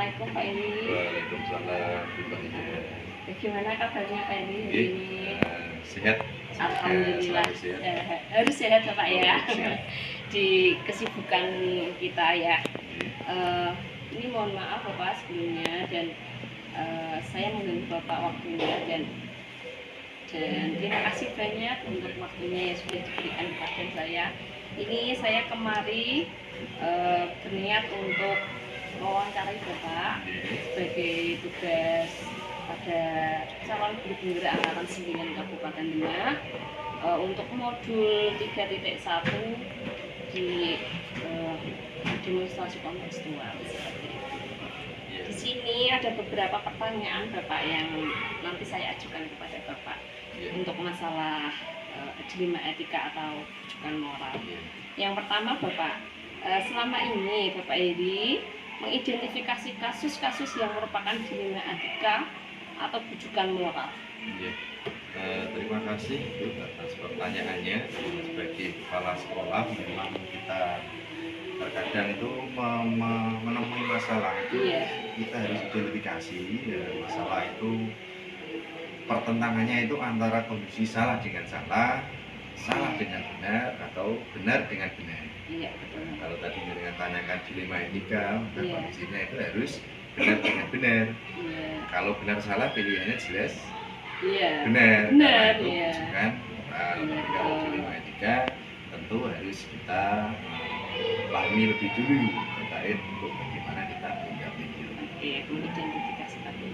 Assalamualaikum Pak Edi. Waalaikumsalam Mbak Ida. Bagaimana kabarnya Pak Edi hari ini? Sehat. Alhamdulillah. Sehat. Harus sehat Bapak ya. Sehat. Di kesibukan kita ya. Ini mohon maaf Bapak sebelumnya dan saya mengganggu Bapak waktunya dan terima kasih banyak untuk waktunya yang sudah diberikan kepada saya. Ini saya kemari berniat untuk mewawancarai Bapak sebagai tugas pada calon guru penggerak angkatan 9 Kabupaten Demak untuk modul 3.1 di demonstrasi kontekstual seperti itu. Di sini ada beberapa pertanyaan Bapak yang nanti saya ajukan kepada Bapak untuk masalah dilema etika atau rujukan moral. Yang pertama Bapak, selama ini Bapak Edi mengidentifikasi kasus-kasus yang merupakan dilema etika atau rujukan moral. Terima kasih Bu atas pertanyaannya. Sebagai kepala sekolah memang kita terkadang itu menemui masalah itu kita harus identifikasi masalah itu pertentangannya itu antara kondisi salah dengan salah, salah dengan benar atau benar dengan benar. Kalau tadi dengan tanyakan dilema etika, kondisinya itu harus benar dengan benar. Kalau benar salah pilihannya jelas benar. Itu kan. Kalau dilema etika tentu harus kita pahami lebih dulu terkait untuk bagaimana kita menyikapi itu. Mengidentifikasi tadi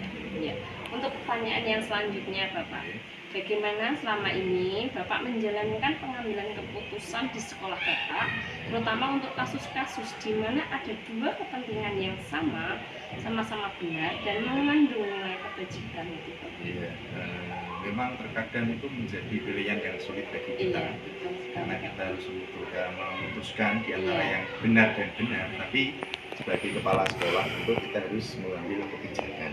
ya. Untuk pertanyaan yang selanjutnya Bapak, bagaimana selama ini Bapak menjalankan pengambilan keputusan di sekolah Bapak, terutama untuk kasus-kasus di mana ada dua kepentingan yang sama-sama benar dan mengandung nilai kebajikan itu Bapak? Memang terkadang itu menjadi pilihan yang sulit bagi kita, karena kita harus memutuskan di antara yang benar dan benar, tapi sebagai kepala sekolah itu kita harus mengambil kebijakan.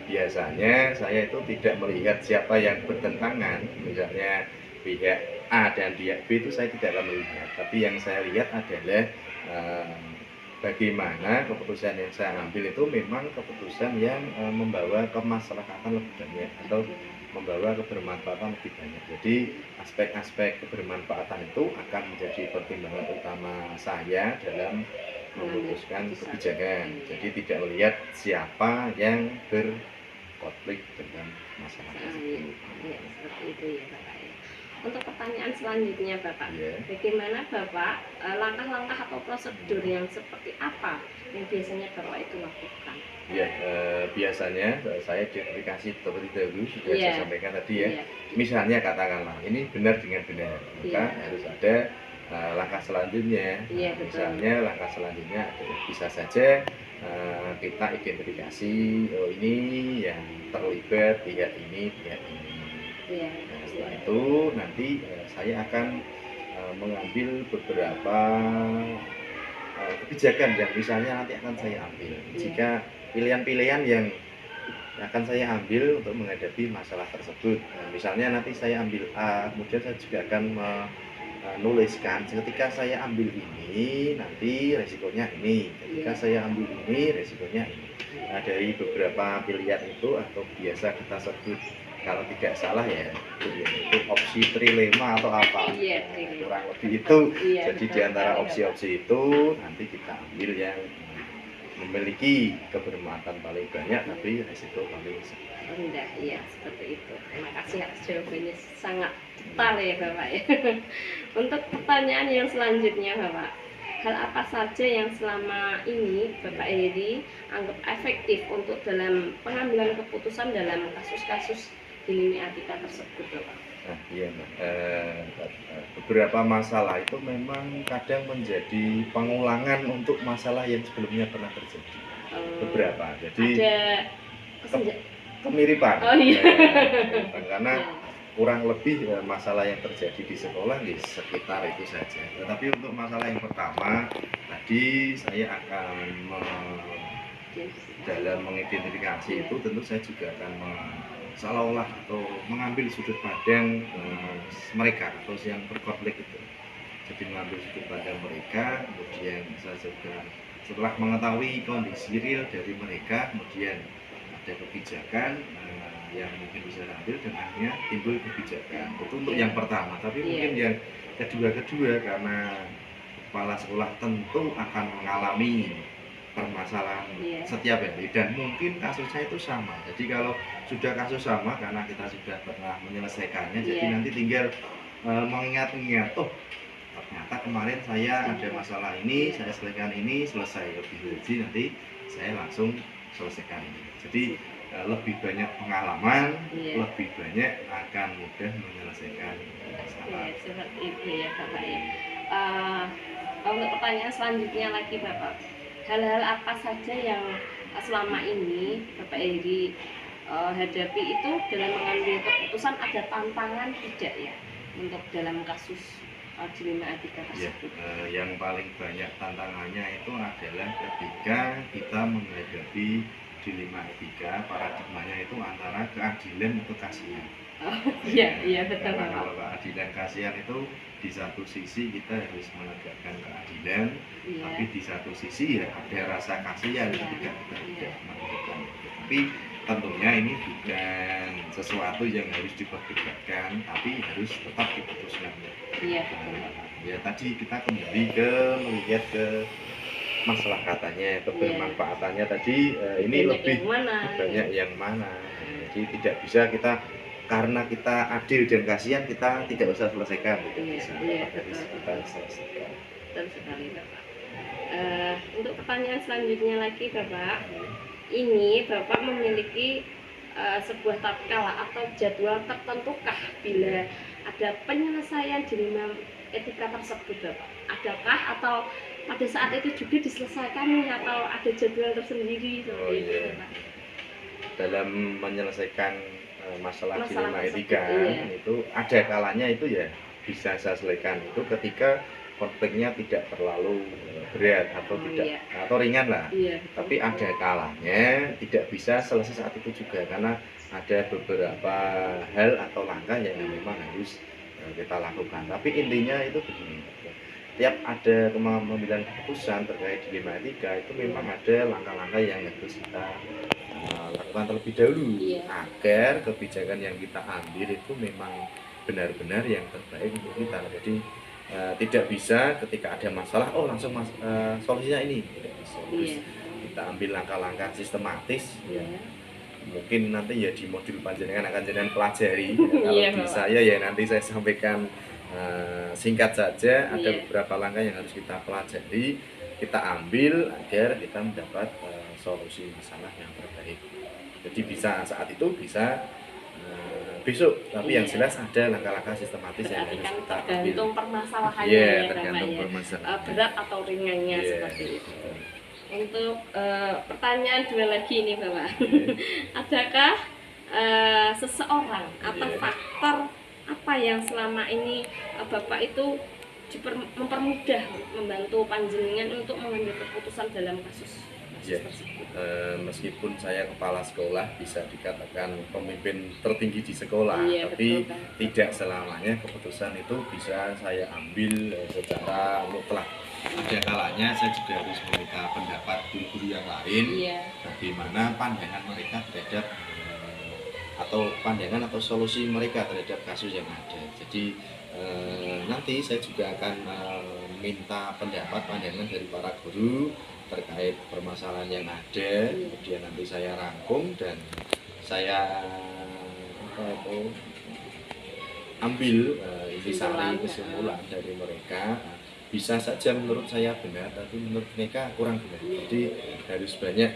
Biasanya saya itu tidak melihat siapa yang bertentangan, misalnya pihak A dan pihak B itu saya tidak akan melihat, tapi yang saya lihat adalah bagaimana keputusan yang saya ambil itu memang keputusan yang membawa kemaslahatan lebih banyak atau membawa kebermanfaatan lebih banyak. Jadi aspek-aspek kebermanfaatan itu akan menjadi pertimbangan utama saya dalam memutuskan kebijakan. Jadi tidak melihat siapa yang berkonflik dengan masalah tersebut. Seperti itu ya Bapak. Untuk pertanyaan selanjutnya Bapak, bagaimana Bapak langkah-langkah atau prosedur yang seperti apa yang biasanya Bapak itu lakukan? Biasanya saya identifikasi seperti dahulu sudah saya sampaikan tadi ya. Misalnya katakanlah ini benar dengan benar, maka harus ada langkah selanjutnya. Misalnya langkah selanjutnya bisa saja kita identifikasi ini yang terlibat pihak ini. Setelah itu nanti saya akan mengambil beberapa kebijakan yang misalnya nanti akan saya ambil. Jika pilihan-pilihan yang akan saya ambil untuk menghadapi masalah tersebut, misalnya nanti saya ambil A, kemudian saya juga akan menuliskan ketika saya ambil ini nanti resikonya ini, ketika saya ambil ini resikonya ini. Nah, dari beberapa pilihan itu atau biasa kita sebut kalau tidak salah ya itu opsi trilema atau apa, kurang lebih itu. Jadi di antara opsi-opsi itu nanti kita ambil yang memiliki kebermanfaatan paling banyak tapi resiko paling rendah. Seperti itu. Terima kasih atas jawabannya sangat detail ya Bapak ya. Untuk pertanyaan yang selanjutnya Bapak, hal apa saja yang selama ini Bapak Edi anggap efektif untuk dalam pengambilan keputusan dalam kasus-kasus dilema etika tersebut Bapak? Beberapa masalah itu memang kadang menjadi pengulangan untuk masalah yang sebelumnya pernah terjadi. Beberapa, jadi ada kemiripan. Karena kurang lebih masalah yang terjadi di sekolah di sekitar itu saja. Tetapi untuk masalah yang pertama tadi saya akan dalam mengidentifikasi itu tentu saya juga akan seolah-olah atau mengambil sudut pandang mereka atau yang berkonflik itu. Jadi mengambil sudut pandang mereka, kemudian saya juga setelah mengetahui kondisi real dari mereka, kemudian ada kebijakan yang mungkin bisa diambil dan akhirnya timbul kebijakan. Itu untuk yang pertama. Tapi mungkin yang kedua karena kepala sekolah tentu akan mengalami permasalahan setiap hari dan mungkin kasusnya itu sama. Jadi kalau sudah kasus sama karena kita sudah pernah menyelesaikannya, jadi nanti tinggal mengingat-ingat, oh ternyata kemarin saya ada masalah ini, saya selesaikan ini, selesai lebih jadi nanti saya langsung selesaikan ini. Jadi lebih banyak pengalaman, lebih banyak akan mudah menyelesaikan masalah. Seperti itu ya Bapak ya. Untuk pertanyaan selanjutnya lagi Bapak, hal-hal apa saja yang selama ini Bapak Heri hadapi itu dalam mengambil keputusan, ada tantangan tidak ya untuk dalam kasus dilema etika tersebut? Yang paling banyak tantangannya itu adalah ketika kita menghadapi dilema etika, paradigmanya itu antara keadilan atau kasihan. Iya betul. Karena kalau keadilan kasihan itu di satu sisi kita harus menegakkan keadilan, tapi di satu sisi ya ada rasa kasihan ketika kita tidak menegakkan. Tapi tentunya ini bukan sesuatu yang harus diperdebatkan, tapi harus tetap diputuskan. Iya betul. Ya tadi kita kembali ke melihat ke maslahatannya, kebermanfaatannya tadi ini lebih banyak yang mana. Jadi tidak bisa kita karena kita adil dan kasihan kita tidak usah selesaikan. Kita selesaikan. Betul sekali Bapak. Untuk pertanyaan selanjutnya lagi Bapak, ini Bapak memiliki sebuah tatkala atau jadwal tertentukah bila ada penyelesaian dilema etika tersebut Bapak? Adakah atau pada saat itu juga diselesaikan atau ada jadwal tersendiri seperti itu Bapak? Dalam menyelesaikan masalah dilema etika itu ada kalanya itu ya bisa saya selesaikan itu ketika konfliknya tidak terlalu berat atau tidak atau ringan lah. Tapi ada kalanya tidak bisa selesai saat itu juga karena ada beberapa hal atau langkah yang memang harus kita lakukan. Tapi intinya itu begini, tiap ada pemilihan keputusan terkait dilema etika itu memang ada langkah-langkah yang harus kita lakukan terlebih dahulu agar kebijakan yang kita ambil itu memang benar-benar yang terbaik untuk kita. Jadi tidak bisa ketika ada masalah langsung solusinya ini, tidak bisa. Terus kita ambil langkah-langkah sistematis mungkin nanti ya di modul panjenengan akan jenengan pelajari kalau di saya ya nanti saya sampaikan singkat saja. Ada beberapa langkah yang harus kita pelajari, kita ambil agar kita mendapat solusi masalah yang terbaik. Jadi bisa saat itu, bisa besok, tapi yang jelas ada langkah-langkah sistematis yang harus kita ambil. Tergantung permasalahannya tergantung permasalahan berat atau ringannya seperti itu. Untuk pertanyaan dua lagi ini Bapak, adakah seseorang atau faktor apa yang selama ini Bapak itu mempermudah membantu panjenengan untuk mengambil keputusan dalam kasus tersebut? Meskipun saya kepala sekolah bisa dikatakan pemimpin tertinggi di sekolah, tapi tidak selamanya keputusan itu bisa saya ambil secara mutlak. Ada kalanya saya juga harus meminta pendapat guru-guru yang lain, bagaimana pandangan mereka terhadap atau pandangan atau solusi mereka terhadap kasus yang ada. Jadi nanti saya juga akan minta pendapat pandangan dari para guru terkait permasalahan yang ada, kemudian nanti saya rangkum dan saya ambil intisari kesimpulan dari mereka. Bisa saja menurut saya benar, tapi menurut mereka kurang benar. Jadi harus banyak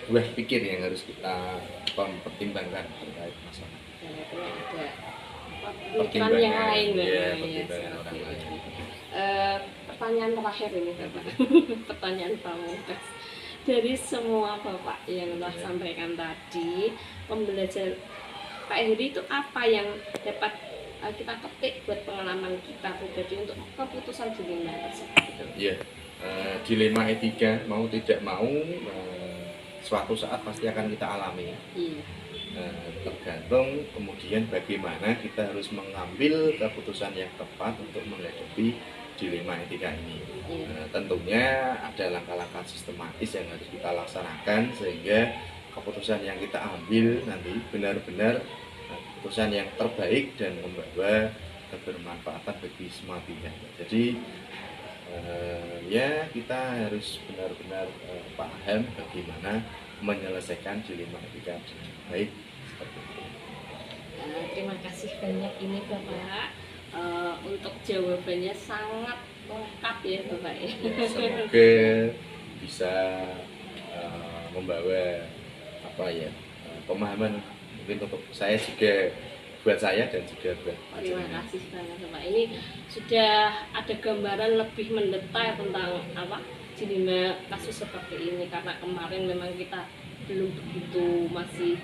buah pikir yang harus kita pertimbangkan terkait masalah. Pertimbangan yang lain, pertimbangan orang lain. Pertanyaan terakhir ini Bapak, pertanyaan pamungkas dari semua Bapak yang telah sampaikan tadi, pembelajaran Pak Heri itu apa yang dapat kita petik buat pengalaman kita pribadi untuk keputusan dilema tersebut? Dilema etika mau tidak mau suatu saat pasti akan kita alami. Tergantung kemudian bagaimana kita harus mengambil keputusan yang tepat untuk menghadapi dilema etika ini. Iya. Tentunya ada langkah-langkah sistematis yang harus kita laksanakan sehingga keputusan yang kita ambil nanti benar-benar keputusan yang terbaik dan membawa kebermanfaatan bagi semua pihak. Jadi ya kita harus benar-benar paham bagaimana menyelesaikan dilema etika dengan baik seperti itu. Terima kasih banyak ini Bapak untuk jawabannya sangat lengkap ya Bapak ya. Semoga bisa membawa pemahaman mungkin untuk saya juga, buat saya dan juga buat Pak. Terima kasih banyak Bapak. Ini sudah ada gambaran lebih mendetail tentang dilema kasus seperti ini, karena kemarin memang kita belum begitu masih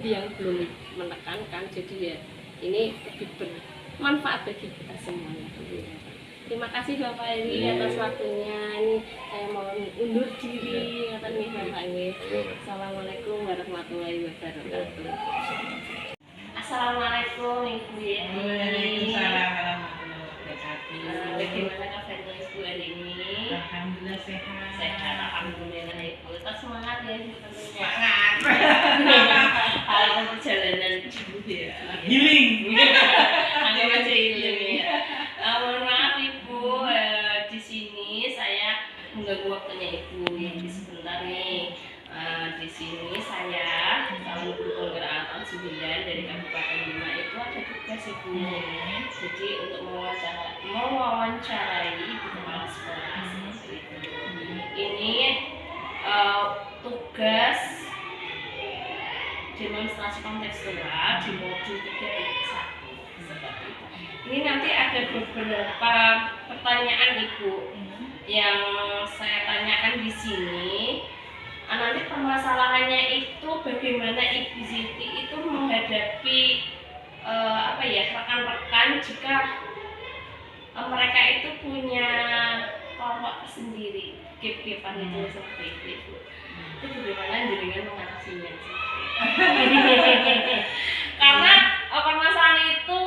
yang belum menekankan, jadi ya ini lebih bermanfaat bagi kita semuanya. Terima kasih Bapak ini atas waktunya. Ini saya mau undur diri nih Bapak ini. Assalamualaikum warahmatullahi wabarakatuh. Assalamualaikum Ibu Yeni. Waalaikumsalam warahmatullahi wabarakatuh. Bagaimana kabarnya Ibu hari ini? Alhamdulillah sehat. Sehat, alhamdulillah Ibu. Tetap semangat ya Ibu tentunya. Semangat. Kalau perjalanan Ibu ya. Healing. Anggap aja healing ya. Mohon maaf Ibu, di sini saya mengganggu waktunya Ibu ya sebentar nih. Di sini saya tahun guru penggerak tahun 9 dari Kabupaten Bima itu ada tugas Ibu. Jadi untuk mewawancarai ibu kepala sekolah seperti itu. Ini tugas demonstrasi kontekstual di modul 3.1 seperti itu. Ini nanti ada beberapa pertanyaan Ibu yang saya tanyakan di sini. Nanti permasalahannya itu bagaimana Ibu Siti itu menghadapi rekan-rekan jika mereka itu punya kelompok sendiri, gap-gapan itu seperti itu Ibu. Itu bagaimana jenengan mengatasinya? Karena permasalahan itu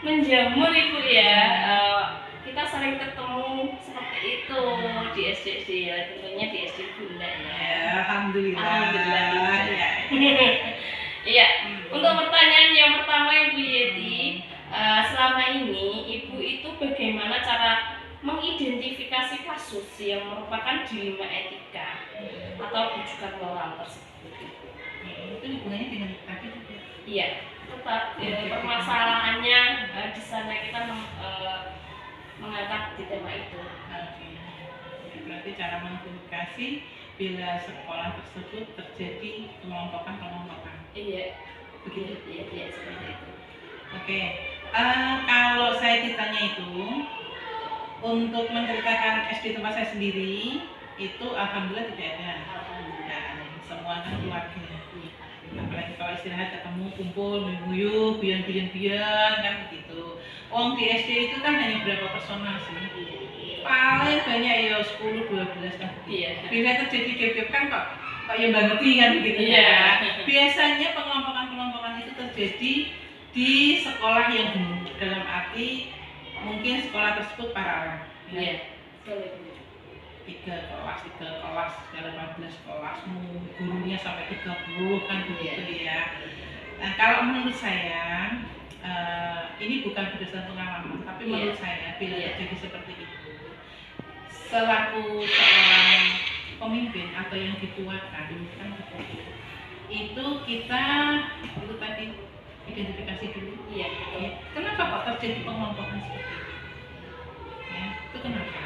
menjamur Ibu ya. Kita sering ketemu seperti itu di SD ya, tentunya di SD Bunda ya. Alhamdulillah. Iya. Untuk pertanyaan yang pertama Ibu Yeti, selama ini Ibu itu bagaimana cara mengidentifikasi kasus yang merupakan dilema etika atau rujukan moral tersebut? Itu hubungannya dengan tadi juga. Iya, tetap permasalahannya di sana kita mengangkat di tema itu. Berarti cara mengidentifikasi bila sekolah tersebut terjadi kelompokan. Iya, Begitu. iya seperti itu. Oke. Kalau saya ditanya itu untuk menceritakan SD tempat saya sendiri itu alhamdulillah tidak ada. Alhamdulillah. Semua kan keluarga. Apalagi kalau istirahat ketemu kumpul menguyuh bian kan begitu. Di SD itu kan hanya berapa personal sih? Paling banyak ya 10-12 kan. Iya. Bila terjadi gap kan kok yang ngerti kan begitu ya. Biasanya pengelompokan itu terjadi di sekolah yang dalam arti mungkin sekolah tersebut paralel. Iya. 3 kelas, 18 kelas, gurunya sampai 30 kan begitu ya. Nah kalau menurut saya ini bukan berdasarkan pengalaman, tapi menurut saya bila terjadi seperti itu, selaku seorang pemimpin atau yang dituakan kan itu kita itu tadi identifikasi dulu. Iya. Kenapa kok terjadi pengelompokan seperti itu? Ya, itu kenapa?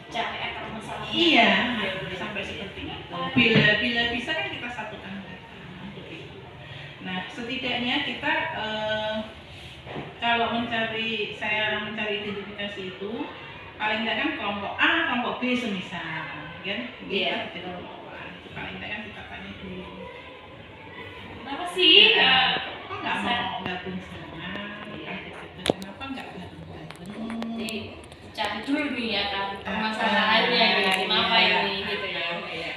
Cari akar masalah. Iya, sampai seperti itu. Bila bisa kan kita satukan mereka. Nah, setidaknya kita kalau saya mencari identifikasi itu paling tidak kan kelompok A, kelompok B semisal, kan? Kita tidak kelompok itu paling tidak kan kita tanya dulu. Kenapa sih? Kok nggak mau gabung sama? Kenapa nggak gabung? Cari dulu nih ya kan permasalahannya kenapa ini gitu ya.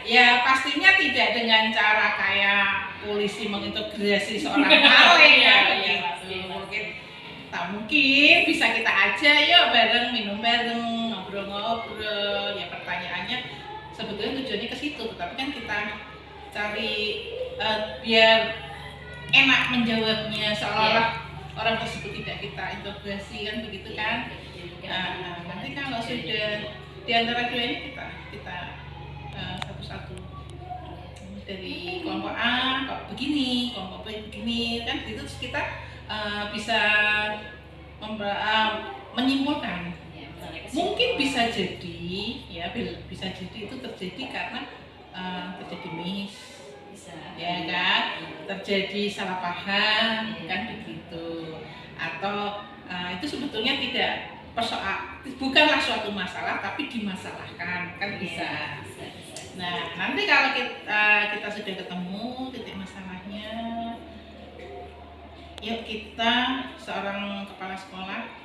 Ya pastinya tidak dengan cara kayak polisi mengintegrasi seorang maling ya. Mungkin Nah, mungkin bisa kita aja yuk bareng, minum bareng, ngobrol-ngobrol. Ya pertanyaannya sebetulnya tujuannya ke situ, tapi kan kita cari biar enak menjawabnya, seolah-olah orang tersebut tidak kita interogasi kan begitu kan. Nanti kalau sudah di antara dua ini kita satu-satu dari kelompok A kok begini, kelompok B begini kan, itu kita bisa menyimpulkan. Mungkin bisa jadi ya, bisa jadi itu terjadi karena terjadi miss, ya kan, terjadi salah paham kan begitu, atau itu sebetulnya bukanlah suatu masalah tapi dimasalahkan kan bisa. Nah, nanti kalau kita sudah ketemu titik masalahnya, yuk kita seorang kepala sekolah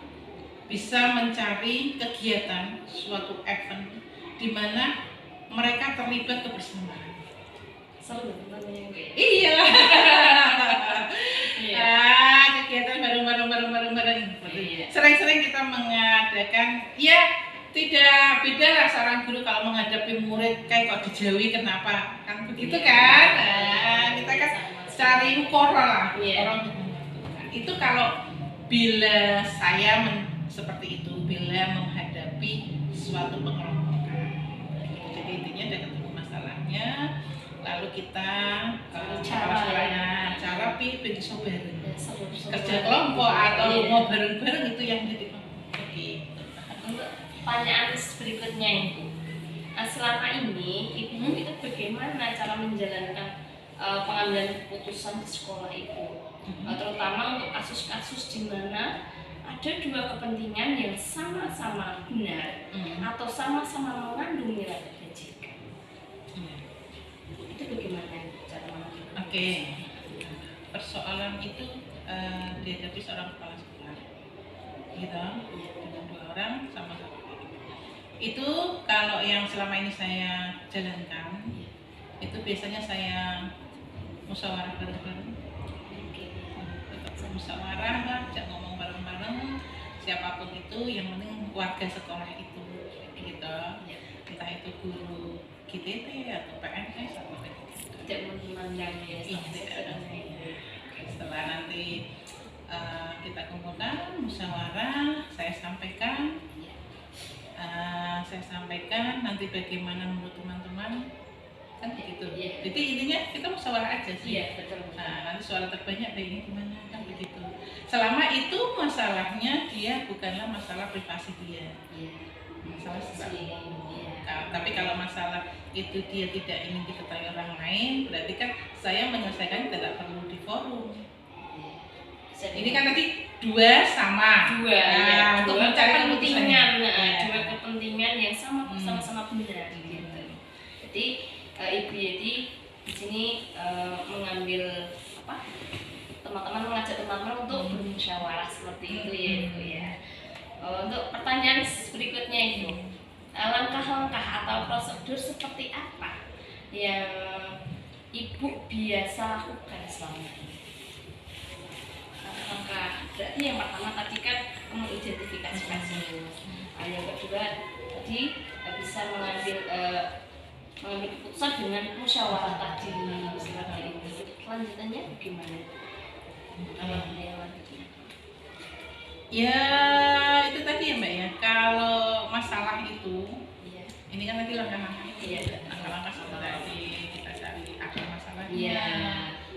bisa mencari kegiatan suatu event di mana mereka terlibat kebersamaan. Seru namanya. Iya. Kegiatan bareng. Sering-sering kita mengadakan, ya tidak beda lah seorang guru kalau menghadapi murid kayak kok dijauhi kenapa kan begitu kan. Kita kan cari ukor lah orang itu. Kalau bila saya seperti itu, bila menghadapi suatu pengelompokan, jadi intinya ada ketemu masalahnya, lalu kita cara pilih bareng, kerja kelompok atau mau bareng-bareng, itu yang jadi untuk pertanyaan berikutnya Ibu, selama ini Ibu itu bagaimana cara menjalankan pengambilan keputusan di sekolah Ibu, terutama untuk kasus-kasus di mana ada dua kepentingan yang sama-sama benar atau sama-sama mengandung nilai kebajikan. Itu bagaimana cara menentukan? Oke. Persoalan itu dihadapi seorang kepala sekolah, gitu, dengan dua orang sama-sama. Itu kalau yang selama ini saya jalankan, itu biasanya saya musyawarah bareng-bareng. Musyawarah lah, ajak ngomong bareng-bareng, siapapun itu, yang penting warga sekolah itu, gitu. Entah itu guru GTT atau PNS atau begitu. Tidak memandang ya. Setelah nanti kita kumpulkan musyawarah, saya sampaikan, nanti bagaimana menurut teman-teman kan begitu. Jadi intinya kita musyawarah aja sih. Betul. Nanti suara terbanyak dari ini gimana kan begitu. Selama itu masalahnya dia bukanlah masalah privasi dia, masalah tapi kalau masalah itu dia tidak ingin diketahui orang lain, berarti kan saya menyelesaikan tidak perlu di forum. Ini kan tadi dua untuk mencari kepentingan, dua kepentingan yang sama-sama benar gitu. Jadi Ibu Yeti di sini mengambil teman-teman, mengajak teman-teman untuk bermusyawarah seperti itu ya Ibu ya. Untuk pertanyaan berikutnya Ibu, langkah-langkah atau prosedur seperti apa yang Ibu biasa lakukan selama ini? Langkah berarti yang pertama tadi kan mengidentifikasi kasus, yang kedua tadi bisa mengambil keputusan dengan musyawarah tadi seperti itu. Lanjutannya bagaimana? Ya itu tadi ya Mbak ya, kalau masalah itu ini kan tadi langkah-langkah seperti kita cari akar masalahnya,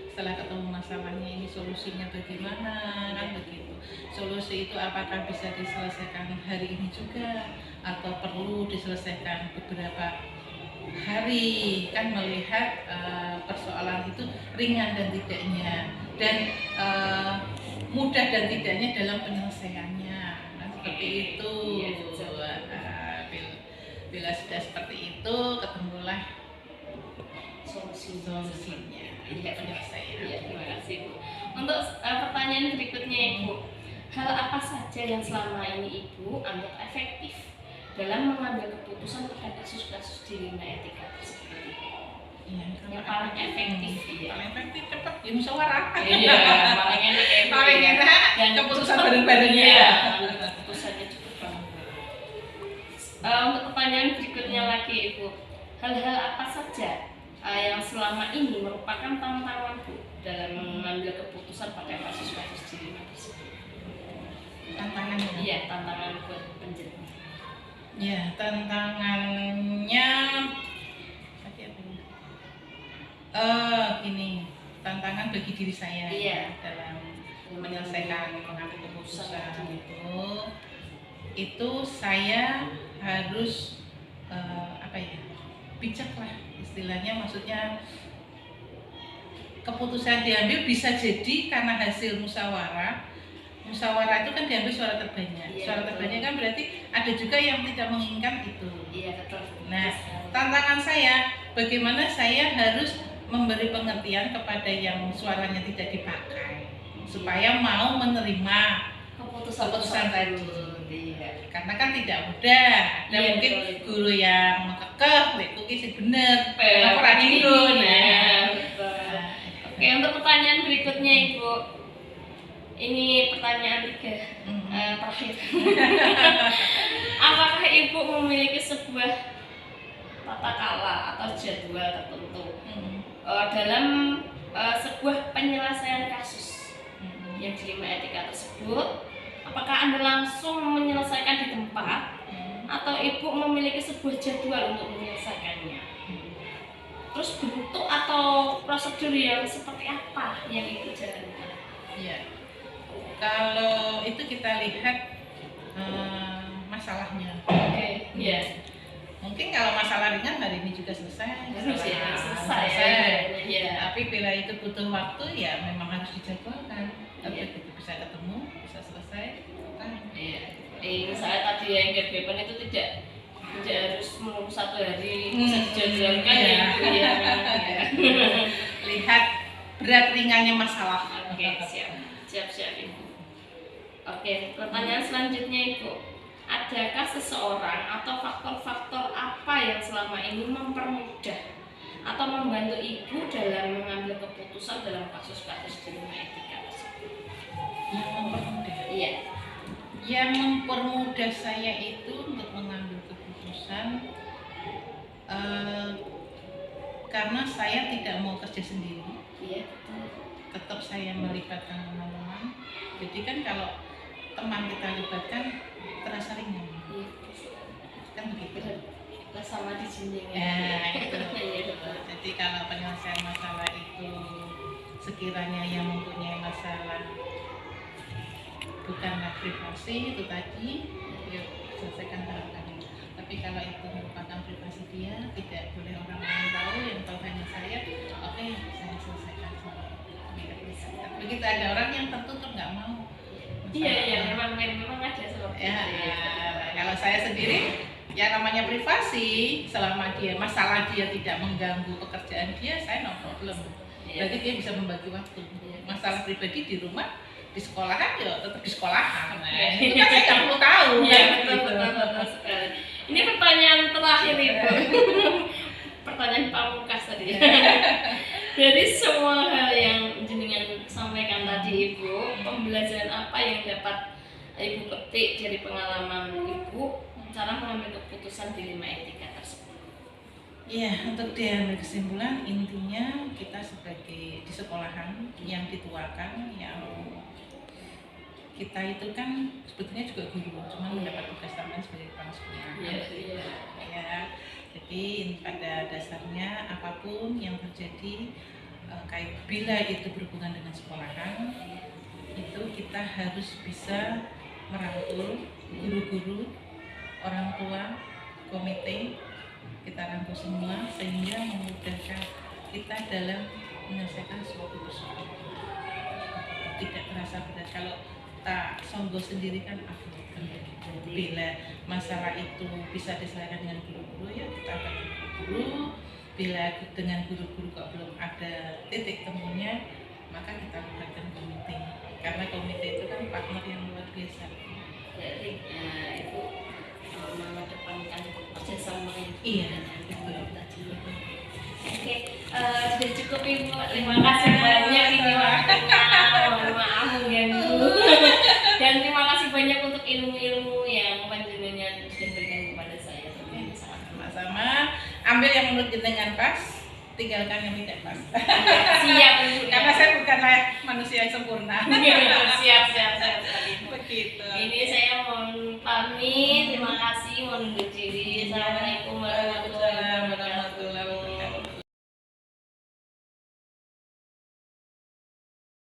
setelah ketemu masalahnya ini solusinya bagaimana kan begitu. Solusi itu apakah bisa diselesaikan hari ini juga atau perlu diselesaikan beberapa hari, kan melihat persoalan itu ringan dan tidaknya, dan mudah dan tidaknya dalam penyelesaiannya, nah, seperti itu. Bila sudah seperti itu, ketemulah solusinya, penyelesaian. Terima kasih Bu. Untuk pertanyaan berikutnya Ibu, hal apa saja yang selama ini Ibu anggap efektif dalam mengambil keputusan terhadap kasus-kasus dilema etika tersebut? Iya, yang paling efektif. Paling efektif cepat ya musyawarah. Iya, paling enak ya. Paling enak dan keputusan bareng-barengnya. Iya, keputusannya cepet banget. Untuk pertanyaan berikutnya lagi Ibu, hal-hal apa saja yang selama ini merupakan tantanganku dalam mengambil keputusan pada kasus-kasus dilema tersebut? Tantangannya. Iya, tantangan buat penjelasan. Ya, tantangannya tadi apa? Gini, tantangan bagi diri saya Iya. dalam menyelesaikan mengambil keputusan itu saya harus bijak lah istilahnya, maksudnya keputusan diambil bisa jadi karena hasil musyawarah itu kan diambil suara terbanyak. Iya, Suara terbanyak kan berarti ada juga yang tidak menginginkan itu. Iya, betul. Nah, tantangan saya bagaimana saya harus memberi pengertian kepada yang suaranya tidak dipakai supaya mau menerima keputusan tadi. Iya. Karena kan tidak mudah. Ada Iya, mungkin betul. guru yang mengkekeh, lek kuwi sing bener. Aku ra Ini, dinggo. nah, betul. Oke, untuk pertanyaan berikutnya Ibu. Ini pertanyaan terakhir. Apakah Ibu memiliki sebuah tata cara atau jadwal tertentu dalam sebuah penyelesaian kasus yang dilema etika tersebut? Apakah Anda langsung menyelesaikan di tempat atau Ibu memiliki sebuah jadwal untuk menyelesaikannya? Terus bentuk atau prosedur yang seperti apa yang Ibu jalankan? Iya. Kalau itu kita lihat masalahnya. Oke, iya. Mungkin kalau masalah ringan hari ini juga selesai. Harus ya, selesai. Ya. Tapi bila itu butuh waktu ya memang harus dijadwalkan. Tapi Iya. itu bisa ketemu, bisa selesai. Iya. Misalnya tadi yang kedepan itu tidak harus menunggu 1 hari, bisa dijadwalkan ya. Iya. Lihat berat ringannya masalah. Oke, siap Ibu. Oke, pertanyaan selanjutnya Ibu. Adakah seseorang atau faktor-faktor apa yang selama ini mempermudah atau membantu Ibu dalam mengambil keputusan dalam kasus-kasus dilema etika tersebut? Yang mempermudah. Iya. Yang mempermudah saya itu untuk mengambil keputusan karena saya tidak mau kerja sendiri. Iya. Tetap saya melibatkan teman-teman. Jadi kan kalau teman kita libatkan terasa ringan. Iya. Kan begitu. Kita sama di sini. Ya, itu. Iya. Jadi kalau penyelesaian masalah itu sekiranya yang mempunyai masalah bukanlah privasi itu tadi, ya selesaikan bareng-bareng. Tapi kalau itu merupakan privasi dia, tidak boleh orang lain tahu, yang tahu hanya saya. Oke, saya selesaikan sendiri. Begitu ada orang yang tertutup nggak mau. Iya, memang ada seperti Ya, itu. kalau saya sendiri, ya namanya privasi, selama dia masalah dia tidak mengganggu pekerjaan dia, saya no problem. Berarti dia bisa membagi waktu. Masalah pribadi di rumah, di sekolahan ya tetap di sekolahan. Nah, itu kan saya nggak perlu tahu. Iya, kan? betul sekali. Ini pertanyaan terakhir Ibu. Pertanyaan pamungkas tadi. Dari semua hal yang jenengan sampaikan tadi Ibu, pembelajaran apa yang dapat Ibu petik dari pengalaman Ibu cara mengambil keputusan dilema etika tersebut? Ya, untuk diambil kesimpulan intinya kita sebagai di sekolahan yang dituakan, yang kita itu kan sebetulnya juga guru, cuma mendapat tugas tambahan sebagai kepala sekolah. Ya, jadi pada dasarnya apapun yang terjadi bila itu berhubungan dengan sekolahan, itu kita harus bisa merangkul guru-guru, orang tua, komite, kita rangkul semua sehingga memudahkan kita dalam menyelesaikan suatu persoalan. Tidak terasa berat. Kalau tak songgo sendiri kan bila masalah itu bisa diselesaikan dengan guru-guru, ya kita akan guru. Bila dengan guru-guru kok belum ada titik temunya, maka kita libatkan komite. Karena komite itu kan partner yang luar biasa. Jadi Ibu mengedepankan kerjasama. Iya, betul. Oke, sudah cukup Ibu. Terima kasih banyak ini waktunya. Mohon maaf mengganggu. Dan terima kasih banyak untuk ilmu-ilmu yang panjenengan sudah berikan kepada saya. Sangat Sama-sama. Ambil yang menurut jenengan pas, tinggalkan yang tidak pas. siap Ibu. Karena saya bukanlah manusia yang sempurna. siap. Begitu. Ini saya mohon pamit. Terima kasih. Mohon undur diri. Assalamualaikum warahmatullahi wabarakatuh.